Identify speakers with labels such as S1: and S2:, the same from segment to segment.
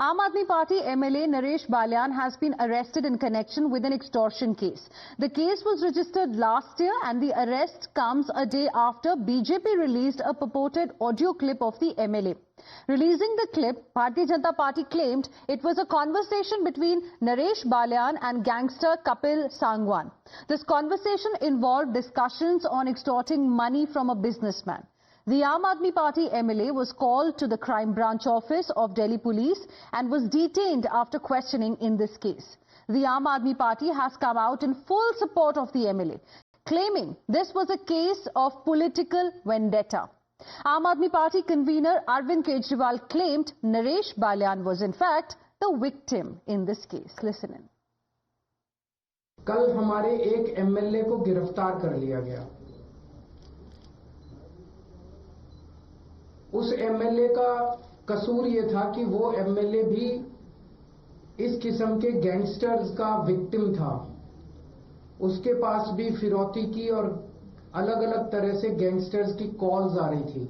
S1: Aam Aadmi Party MLA Naresh Balyan has been arrested in connection with an extortion case. The case was registered last year and the arrest comes a day after BJP released a purported audio clip of the MLA. Releasing the clip, Bharatiya Janata Party claimed it was a conversation between Naresh Balyan and gangster Kapil Sangwan. This conversation involved discussions on extorting money from a businessman. The Aam Aadmi Party MLA was called to the crime branch office of Delhi Police and was detained after questioning in this case. The Aam Aadmi Party has come out in full support of the MLA, claiming this was a case of political vendetta. Aam Aadmi Party convener Arvind Kejriwal claimed Naresh Balyan was in fact the victim in this case. Listen in.
S2: कल हमारे एक MLA को गिरफ्तार कर लिया गया। उस MLA का कसूर ये था कि वो एमएलए भी इस किस्म के गैंगस्टर्स का विक्टिम था। उसके पास भी फिरौती की और अलग अलग तरह से गैंगस्टर्स की कॉल्स आ रही थी।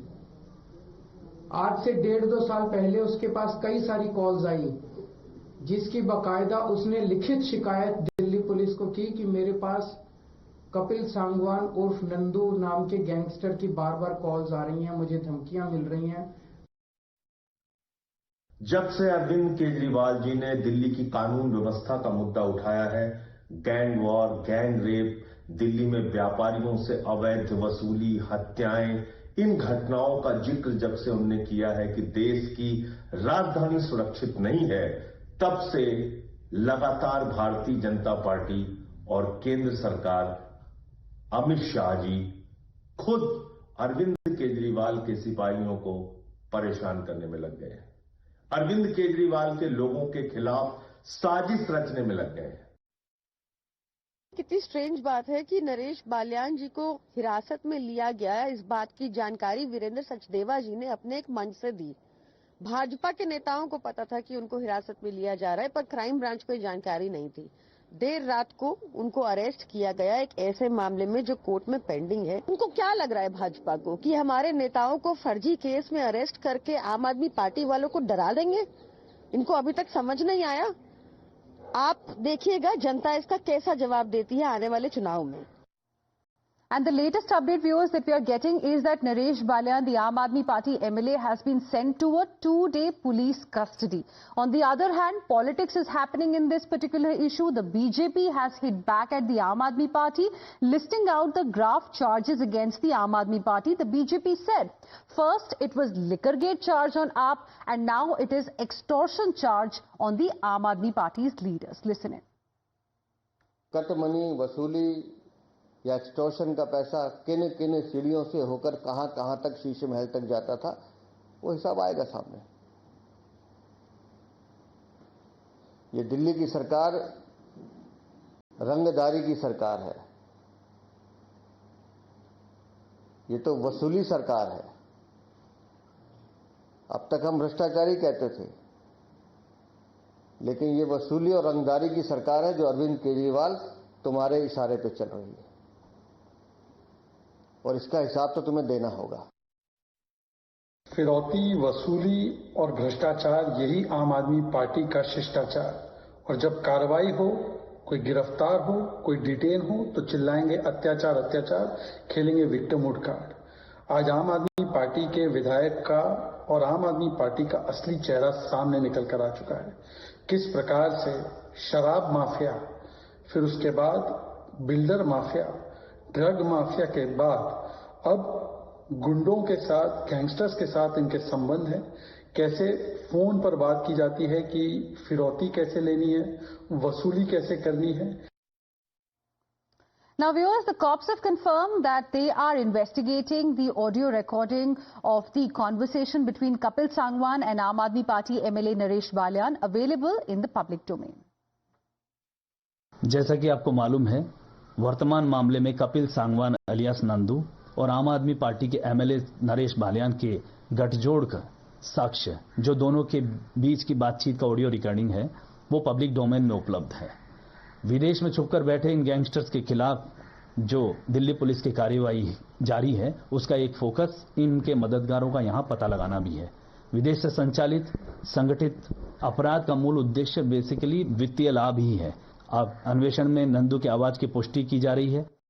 S2: आज से 1.5-2 साल पहले उसके पास कई सारी कॉल्स आई, जिसकी बाकायदा उसने लिखित शिकायत दिल्ली पुलिस को की कि मेरे पास कपिल सांगवान उर्फ नंदू नाम के गैंगस्टर की बार-बार कॉल्स आ रही हैं, मुझे धमकियां मिल रही हैं।
S3: जब से अरविंद केजरीवाल जी ने दिल्ली की कानून व्यवस्था का मुद्दा उठाया है, gang war, gang rape, Delhi में व्यापारियों से अवैध वसूली, हत्याएं, इन घटनाओं का जिक्र जब से उन्होंने किया है कि देश की राजधानी सुरक्षित नहीं है, तब से लगातार भारतीय जनता पार्टी और केंद्र सरकार, अमित शाह जी खुद अरविंद केजरीवाल के सिपाहियों को परेशान करने में लग गए हैं। अरविंद केजरीवाल के लोगों के खिलाफ साजिश रचने में लग गए हैं।
S4: कितनी स्ट्रेंज बात है कि नरेश बाल्यान जी को हिरासत में लिया गया, इस बात की जानकारी वीरेंद्र सचदेवा जी ने अपने एक मंच से दी। भाजपा के नेताओं को पता था कि उनको हिरासत में लिया जा रहा है, पर क्राइम ब्रांच को जानकारी नहीं थी। देर रात को उनको अरेस्ट किया गया एक ऐसे मामले में जो कोर्ट में पेंडिंग है। उनको क्या लग रहा है भाजपा को कि हमारे नेताओं को फर्जी केस में अरेस्ट करके आम आदमी पार्टी वालों को डरा देंगे? इनको अभी तक समझ नहीं आया। आप देखिएगा जनता इसका कैसा जवाब देती है आने वाले चुनाव में।
S1: And the latest update, viewers, that we are getting is that Naresh Balyan, the Aam Aadmi Party MLA, has been sent to a 2-day police custody. On the other hand, politics is happening in this particular issue. The BJP has hit back at the Aam Aadmi Party, listing out the graft charges against the Aam Aadmi Party. The BJP said, first it was Liquorgate charge on AAP, and now it is extortion charge on the Aam Aadmi Party's leaders. Listen in.
S5: Cut money वसूली या extortion का पैसा किन किन सीढ़ियों से होकर कहां तक शीशे महल तक जाता था, वो हिसाब आएगा सामने। ये दिल्ली की सरकार रंगदारी की सरकार है, ये तो वसूली सरकार है। अब तक हम भ्रष्टाचारी कहते थे, लेकिन ये वसूली और रंगदारी की सरकार है जो अरविंद केजरीवाल तुम्हारे इशारे पे चल रही है, और इसका हिसाब तो तुम्हें देना होगा।
S6: फिरौती, वसूली और भ्रष्टाचार, यही आम आदमी पार्टी का शिष्टाचार। और जब कार्रवाई हो, कोई गिरफ्तार हो, कोई डिटेन हो, तो चिल्लाएंगे अत्याचार अत्याचार, खेलेंगे विक्टिमहुड कार्ड। आज आम आदमी पार्टी के विधायक का और आम आदमी पार्टी का असली चेहरा सामने निकल कर आ चुका है। किस प्रकार से शराब माफिया, फिर उसके बाद बिल्डर माफिया, ड्रग माफिया के बाद अब गुंडों के साथ, गैंगस्टर्स के साथ इनके संबंध है। कैसे फोन पर बात की जाती है कि फिरौती कैसे लेनी है, वसूली कैसे करनी है।
S1: Now viewers, the cops have confirmed that they are investigating the audio recording of the conversation between Kapil Sangwan and Aam Aadmi Party MLA Naresh Balyan, available in the public domain.
S7: जैसा कि आपको मालूम है, वर्तमान मामले में Kapil Sangwan alias Nandu और आम आदमी पार्टी के एमएलए नरेश बालियान के गठजोड़ का साक्ष्य, जो दोनों के बीच की बातचीत का ऑडियो रिकॉर्डिंग है, वो पब्लिक डोमेन में उपलब्ध है। विदेश में छुपकर बैठे इन गैंगस्टर्स के खिलाफ जो दिल्ली पुलिस की कार्रवाई जारी है, उसका एक फोकस इनके मददगारों का यहां पता लगाना भी है। विदेश से संचालित संगठित अपराध का मूल उद्देश्य बेसिकली वित्तीय लाभ ही है। अब अन्वेषण में नंदू के आवाज की पुष्टि की जा रही है।